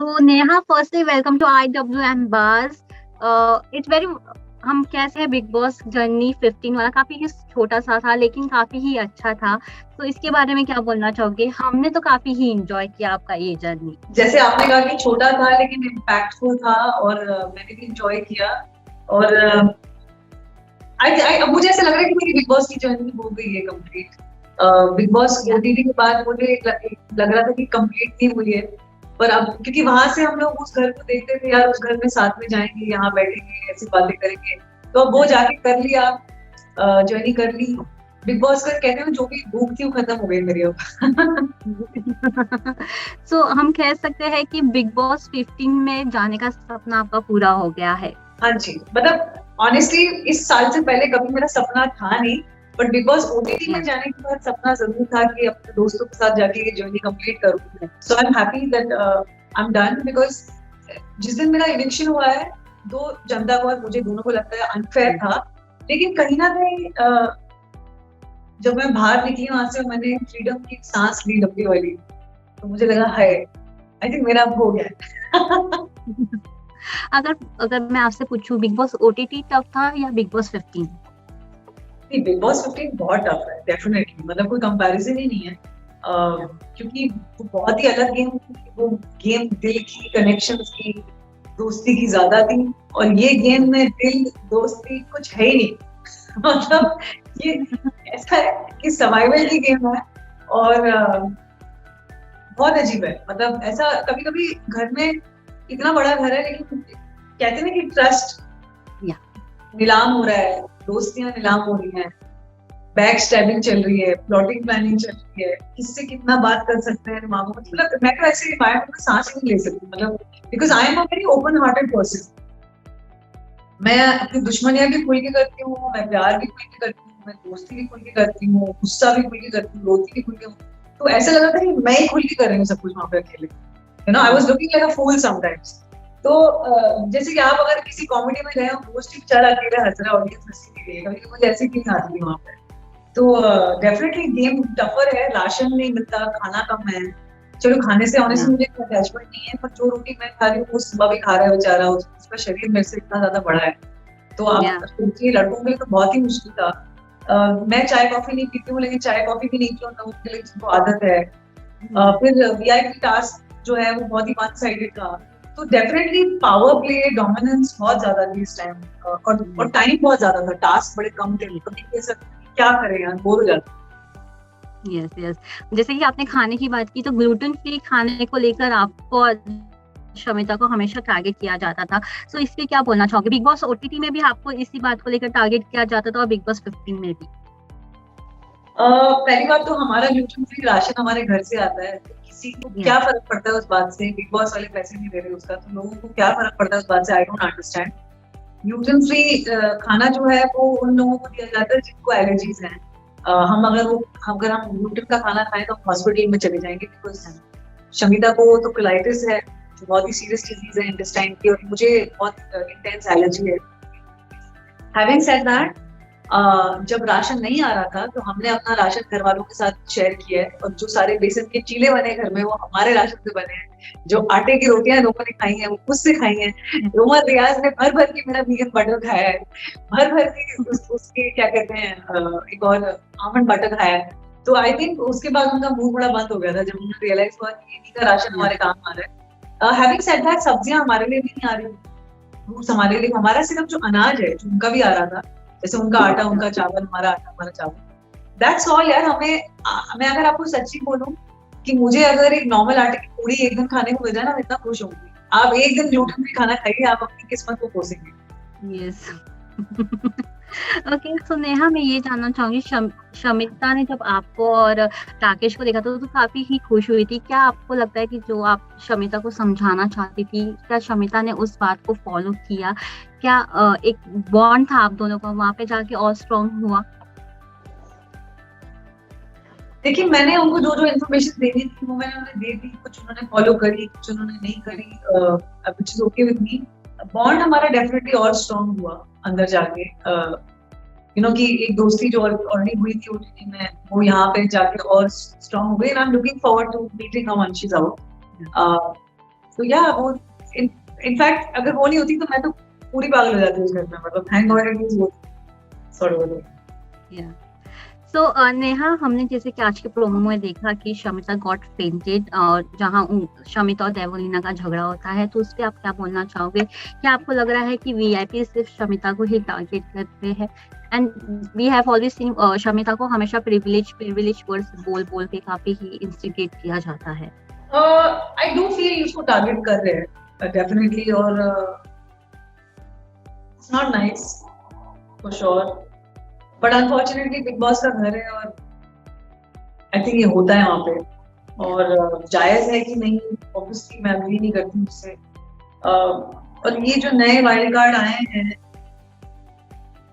तो Neha, firstly welcome to IWM Buzz। It's very, हम कैसे हैं, बिग बॉस जर्नी 15 वाला काफी ही छोटा सा था लेकिन काफी ही अच्छा था। तो इसके बारे में क्या बोलना चाहोगे? हमने तो काफी ही इंजॉय किया आपका ये जर्नी। जैसे आपने कहा कि छोटा था लेकिन इम्पैक्टफुल था और मैंने भी इंजॉय किया। और मुझे ऐसा लग रहा है कि मेरी बिग बॉस की जर्नी हो गई है कंप्लीट। बिग बॉस ओटीटी के बाद मुझे लग रहा था कि कंप्लीट नहीं हुई है, पर अब क्योंकि वहां से हम लोग उस घर को देखते थे, यार उस घर में साथ में जाएंगे, यहाँ बैठेंगे, ऐसी बातें करेंगे, तो अब वो जाके कर लिया, जर्नी कर ली। बिग बॉस का कहते हैं जो भी भूख थी वो खत्म हो गई मेरी अब। सो हम कह सकते हैं कि बिग बॉस 15 में जाने का सपना आपका पूरा हो गया है। हाँ जी, मतलब ऑनेस्टली इस साल से पहले कभी मेरा सपना था नहीं, बट बिग बॉस ओटीटी में जाने के बाद सपना जरूर था कि अपने दोस्तों के साथ जाके ये जर्नी कंप्लीट करूँ। So I am happy that I am done, because जिस दिन मेरा इलेक्शन हुआ है, दो जनता को और मुझे दोनों को लगता है अनफेयर था, लेकिन कहीं ना कहीं जब मैं बाहर निकली वहां से, मैंने फ्रीडम की सांस ली लंबी वाली, तो मुझे लगा है आई थिंक मेरा अब हो गया। अगर अगर मैं आपसे पूछूं, बिग बॉस ओटीटी टफ था या बिग बॉस 15? बिग बॉस 15 बहुत टफ है डेफिनेटली, मतलब कोई कंपैरिजन ही नहीं है। क्योंकि वो बहुत ही अलग गेम थी, वो गेम दिल की, कनेक्शन की, दोस्ती की ज्यादा थी, और ये गेम में दिल दोस्ती कुछ है ही नहीं। मतलब ये ऐसा है कि सर्वाइवल की गेम है, और बहुत अजीब है। मतलब ऐसा कभी कभी घर में, इतना बड़ा घर है लेकिन कहते हैं कि ट्रस्ट नीलाम हो रहा है, दोस्तियां नीलाम हो रही हैं, बैक स्टैबिंग चल रही है, प्लॉटिंग प्लानिंग चल रही है, किससे कितना बात कर सकते हैं दिमागों में। मतलब मैं तो ऐसे एनवायरनमेंट में सांस नहीं ले सकती, मतलब because I am a very open hearted person. मैं अपनी दुश्मनियां भी खुल के करती हूँ, मैं प्यार भी खुल के करती हूँ, मैं दोस्ती भी खुल के करती हूँ, गुस्सा भी खुल के करती हूँ, रोती भी खुल के। तो ऐसा लगा था कि मैं ही खुल के कर रही हूँ सब कुछ वहां पे अकेले। You know, I was looking like a fool sometimes. तो जैसे कि आप अगर किसी कॉमेडी में गए हो, दोस्त बेचारा अकेला हंस रहा है, ऑडियंस हंसी नहीं रही है, कभी मुझे ऐसी फीलिंग आती है वहां पे। तो डेफिनेटली गेम टफर है, राशन नहीं मिलता, खाना कम है। चलो खाने से ऑनेस्टली मुझे कोई अटैचमेंट नहीं है, पर जो रोटी मैं खा रही हूँ वो सुबह भी खा रहा है बेचारा, उसका शरीर मेरे से इतना ज्यादा बड़ा है। तो आप सोचिए, लड़कों के लिए तो बहुत ही मुश्किल था। मैं चाय कॉफी नहीं पीती हूँ, लेकिन चाय कॉफी भी नहीं पीता हूँ, उसके लिए जिसको आदत है। फिर वीआईपी टास्क जो है वो बहुत ही वन साइडेड था। तो डेफिनेटली पावर प्ले, डोमिनेंस बहुत ज्यादा थी इस टाइम, और टाइम बहुत ज्यादा था, टास्क बड़े कम थे, कभी क्या करें यार, बोर हो जाता। यस यस, जैसे कि आपने खाने की बात की, तो ग्लूटेन फ्री खाने को लेकर आपको और शमिता को हमेशा टारगेट किया जाता था। सो इस पे क्या बोलना चाहोगे? बिग बॉस ओटीटी में भी आपको इसी बात को लेकर टारगेट किया जाता था और बिग बॉस 15 में भी? पहली बात तो हमारा ग्लूटेन फ्री राशन हमारे घर से आता है, तो किसी को क्या फर्क पड़ता है उस बात से? बिग बॉस वाले पैसे नहीं दे रहे उसका, तो लोगों को क्या फर्क पड़ता है उस बात से? आई डोंट अंडरस्टैंड। ग्लूटेन फ्री खाना जो है वो उन लोगों को दिया जाता है जिनको एलर्जीज हैं। अगर हम ग्लूटेन का खाना खाएं तो हम हॉस्पिटल में चले जाएंगे, बिकॉज शमिता को तो कोलाइटिस है, जो बहुत ही सीरियस डिजीज है इंटेस्टाइन की, और मुझे बहुत इंटेंस एलर्जी है। हैविंग सेड दैट, जब राशन नहीं आ रहा था तो हमने अपना राशन घर वालों के साथ शेयर किया है, और जो सारे बेसन के चीले बने घर में वो हमारे राशन से बने हैं। जो आटे की रोटियां लोगों ने खाई हैं वो मुझसे खाई हैं। रोमा रियाज ने भर भर के मेरा वीगन बटर खाया है, भर भर के उसके क्या कहते हैं, एक और आमंड बटर खाया है। तो आई थिंक उसके बाद उनका मुंह बड़ा बंद हो गया था जब उन्हें रियलाइज हुआ कि इन्हीं का राशन हमारे काम आ रहा है। हैविंग सेड दैट, सब्जियां हमारे लिए भी नहीं आ रही, फ्रूट्स हमारे लिए, हमारा सिर्फ जो अनाज है जो उनका भी आ रहा था, जैसे उनका आटा उनका चावल, हमारा आटा हमारा चावल, दैट्स ऑल यार। मैं अगर आपको सच्ची बोलूं कि मुझे अगर एक नॉर्मल आटे की पूरी एक दिन खाने को मिल जाए ना, मैं इतना खुश होंगी। आप एक दिन ग्लूटेन फ्री खाना खाइए, आप अपनी किस्मत को कोसेंगे। यस। ओके, सो नेहा, मैं ये जानना चाहूंगी, शमिता ने जब आपको और राकेश को देखा तो काफी ही खुश हुई थी। क्या आपको लगता है कि जो आप शमिता को समझाना चाहती थी, क्या शमिता ने उस बात को फॉलो किया? क्या एक बॉन्ड था आप दोनों का वहां पे जाके और स्ट्रॉन्ग हुआ? देखिए, मैंने उनको जो जो इन्फॉर्मेशन देनी थी वो मैंने उन्हें दे दी, कुछ उन्होंने फॉलो करी, कुछ उन्होंने नहीं करी, which is okay with me. Bond हमारा डेफिनेटली और स्ट्रॉन्ग हुआ अंदर जाके। यू नो कि एक दोस्ती जो ऑलरेडी हुई थी ओटीटी में, वो यहाँ पे जाके और स्ट्रॉन्ग हो गई, and I am looking forward to meeting her one she is out. तो या वो इनफैक्ट अगर वो नहीं होती तो मैं तो पूरी पागल हो जाती उस घर में, मतलब थैंक गॉड इट वाज वो सॉर्ट ऑफ। या सो नेहा, हमने जैसे कि आज के प्रोमो में देखा कि शमिता गॉट फेंटेड, और जहां शमिता और देवलीना का झगड़ा होता है, तो उस पे आप क्या बोलना चाहोगे? क्या आपको लग रहा है कि वीआईपी सिर्फ शमिता को ही टारगेट करते हैं? And we have always seen Shamita को हमेशा प्रिविलेज वर्ड्स बोल बोल के काफी ही इंस्टिगेट किया जाता है। आई डू फील उसको टारगेट कर रहे हैं डेफिनेटली, और it's not nice for sure, but unfortunately big boss का घर है और आई थिंक ये होता है वहाँ पे, और जायज है कि नहीं, ऑब्वियसली मैं अग्री नहीं करती उससे। और ये जो नए वाइल्ड कार्ड आए हैं,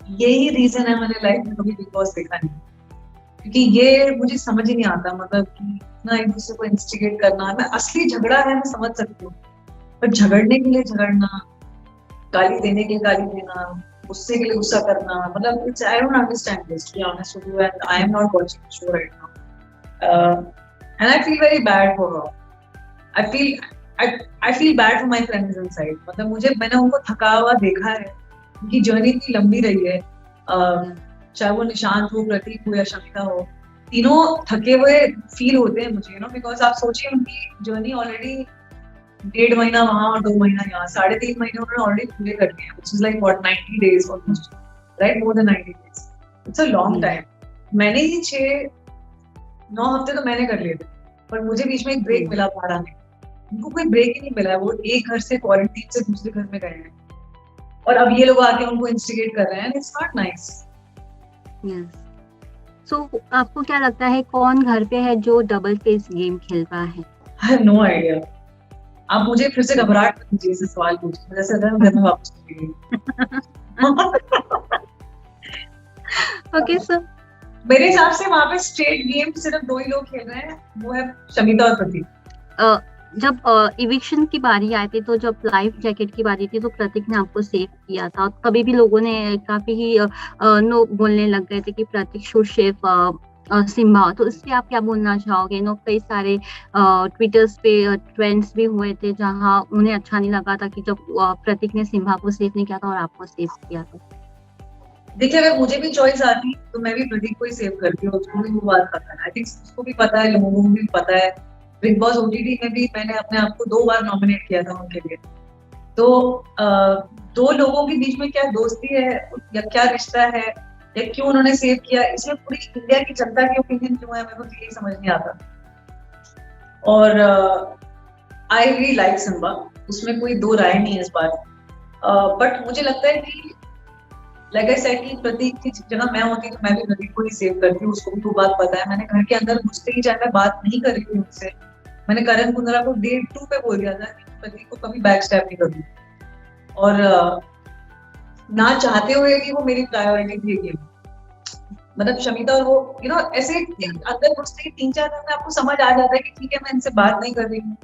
यही रीजन है मैंने लाइफ में कभी बिग बॉस देखा नहीं, क्योंकि ये मुझे समझ ही नहीं आता, मतलब कि इतना एक दूसरे को इंस्टिगेट करना। मैं असली झगड़ा है मैं समझ सकती हूँ, पर झगड़ने के लिए झगड़ना, गाली देने के लिए गाली देना, गुस्से के लिए गुस्सा करना, मतलब it's I don't understand this, to be honest with you, and I am not watching the show right now, and I feel very bad for her. I feel bad for my friends inside, मतलब मैंने उनको थका हुआ देखा है, उनकी journey इतनी लंबी रही है, चाहे वो निशांत हो, प्रतीक हो या शमिता हो, तीनों थके हुए फील होते हैं मुझे, बिकॉज आप सोचिए उनकी जर्नी ऑलरेडी 1.5 महीना वहां और 2 महीना यहाँ, 3.5 महीने उन्होंने ऑलरेडी पूरे कर लिए, which is like what 90 days almost, right, more than 90 days, it's a long time। मैंने ही 6-9 हफ्ते तो मैंने कर लिए थे, पर मुझे बीच में एक ब्रेक मिला बाहर आने, उनको कोई ब्रेक ही नहीं मिला है, वो एक घर से क्वारंटीन से दूसरे घर में गए हैं, और अब ये लोग आके उनको इंस्टिगेट कर रहे हैं, इट्स नॉट नाइस। सो आपको क्या लगता है कौन घर पे है जो डबल फेस गेम खेल रहा है? I have no idea. आप मुझे फिर से घबराहट मत दीजिए, इसे सवाल पूछिए, जैसे अगर मैं घर में वापस चली गई। ओके सर, मेरे हिसाब से वहाँ पे स्ट्रेट गेम सिर्फ 2 ही लोग खेल रहे हैं, वो है शमिता और प्रतीक। जब इविक्शन की बारी आई थी, तो जब लाइफ जैकेट की बारी थी, तो प्रतीक ने आपको सेव किया था, तभी भी लोगों ने काफी ही नो बोलने लग गए थे कि प्रतीक शुड सेव सिम्बा। तो इससे आप क्या बोलना चाहोगे? कई सारे ट्विटर्स पे ट्रेंड्स भी हुए थे जहां उन्हें अच्छा नहीं लगा था कि जब प्रतीक ने सिम्बा को सेव नहीं किया था और आपको सेव किया था। देखिए, अगर मुझे भी चॉइस आती तो मैं भी प्रतीक को ही सेव करती हूँ, उसको भी वो बात पता है, आई थिंक उसको भी पता है, लोगों को भी पता है। बिग बॉस ओटीटी में भी मैंने अपने आप को 2 बार नॉमिनेट किया था उनके लिए, तो 2 लोगों के बीच में क्या दोस्ती है या क्या रिश्ता है या क्यों उन्होंने सेव किया, इसमें पूरी इंडिया की जनता की ओपिनियन क्यों है, मेरे को यही समझ नहीं आता। और आई रियली लाइक सिम्बा, उसमें कोई 2 राय नहीं है इस बात, बट मुझे लगता है कि लाइक आई सेड कि प्रतीक की जगह मैं होती तो मैं भी प्रतीक को ही सेव करती हूँ, उसको भी तो बात पता है। मैंने घर के अंदर घुसते ही, चाहे मैं बात नहीं कर रही हूँ उनसे, मैंने करण कुंद्रा को डे 2 पे बोल दिया था कि प्रतीक को कभी बैक स्टैप नहीं करूंगी, और ना चाहते हुए भी वो मेरी प्रायोरिटी थी गेम, मतलब शमिता और वो ऐसे अंदर घुसते ही 3-4 दिन में आपको समझ आ जाता है कि ठीक है मैं इनसे बात नहीं कर रही हूँ,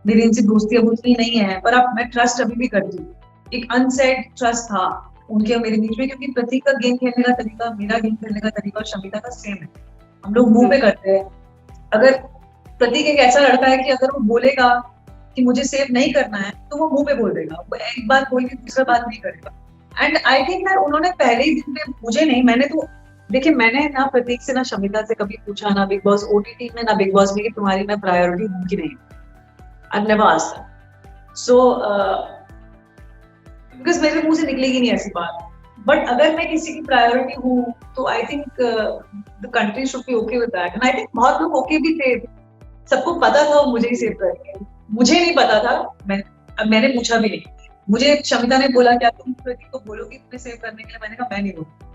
मेरी इनसे दोस्ती अब उतनी नहीं है, पर अब मैं ट्रस्ट अभी भी करती हूँ, एक अनसेड ट्रस्ट था उनके और मेरे बीच में, क्योंकि प्रतीक का गेम खेलने का तरीका, मेरा गेम खेलने का तरीका और शमिता का सेम है, हम लोग मुंह पे करते हैं। अगर प्रतीक एक ऐसा लड़का है कि अगर वो बोलेगा कि मुझे सेव नहीं करना है तो वो मुंह पे बोल देगा, वो एक बात बोल के दूसरा बात नहीं करेगा। एंड आई थिंक दैट उन्होंने पहले ही दिन पे मुझे नहीं, मैंने तो देखिए मैंने ना प्रतीक से ना शमिता से कभी पूछा, ना बिग बॉस ओटीटी में ना बिग बॉस में कि तुम्हारी मैं प्रायोरिटी हूँ कि नहीं, I never asked that, so because मेरे मुंह से निकलेगी नहीं ऐसी बात। बट अगर मैं किसी की प्रायोरिटी हूँ तो I think the country should be okay with that, and I think बहुत लोग ओके भी थे, सबको पता था वो मुझे ही सेव करेंगे, मुझे नहीं पता था, मैंने पूछा भी नहीं। मुझे शमिता ने बोला क्या तुम प्रतीक को बोलोगी तुम्हें सेव करने के लिए, मैंने कहा मैं नहीं बोलूंगी,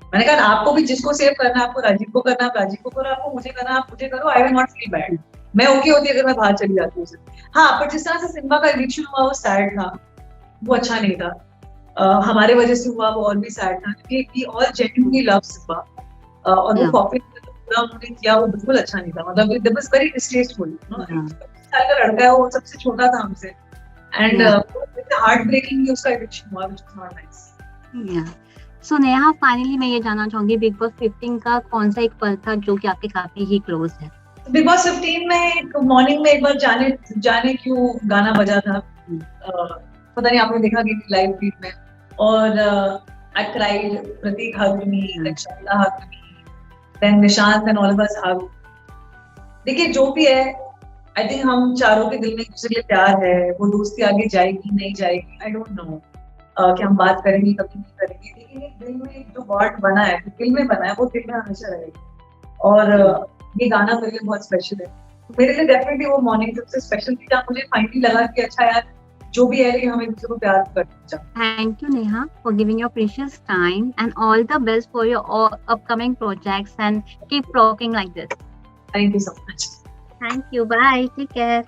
मैंने कहा आपको भी जिसको सेव करना है, आपको राजीव को करना, आप राजीव को करो, आपको मुझे करना, आप मुझे करो, I will not feel bad, मैं ओके होती अगर मैं बाहर चली जाती हूँ। हाँ, पर जिस तरह से सिम्बा का इविक्शन हुआ वो सैड था, वो अच्छा नहीं था, हमारे वजह से हुआ वो और भी सैड था, क्योंकि we all genuinely love Simba, और वो कॉफी पूरा उन्होंने किया वो बिल्कुल अच्छा नहीं था, मतलब इट वाज वेरी डिस्टेस्टफुल, 25 साल का लड़का है वो, सबसे छोटा था हमसे, एंड हार्ट ब्रेकिंग उसका इविक्शन हुआ, which was not nice. So Neha, finally मैं ये जानना चाहूंगी बिग बॉस 15 का कौन सा एक पल था जो कि आपके काफी ही क्लोज है? बिग बॉस 15 में मॉर्निंग में एक बार जाने क्यों गाना बजा था, पता नहीं आपने देखा कि लाइव फीड में, और I cried, Prateek hugged me, रक्षाला hugged me, then Nishant and all of us hugged. देखिए जो भी है, आई थिंक हम चारों के दिल में एक दूसरे के लिए प्यार है, वो दोस्ती आगे जाएगी नहीं जाएगी आई डोंट नो, कि हम बात करेंगे कभी नहीं करेंगे, लेकिन एक दिल में जो बॉन्ड बना है, दिल में बना है, वो दिल में हमेशा रहेगा। और ये गाना मेरे लिए बहुत स्पेशल है, मेरे लिए डेफिनेटली वो मॉर्निंग सबसे स्पेशल थी, जहाँ मुझे फाइनली लगा कि अच्छा यार जो भी है, लेकिन हम एक दूसरे को प्यार करना चाहते हैं। Thank you, Neha, for giving your precious time, and all the best for your upcoming projects, and keep rocking like this. Thank you so much. Thank you. Bye. Take care.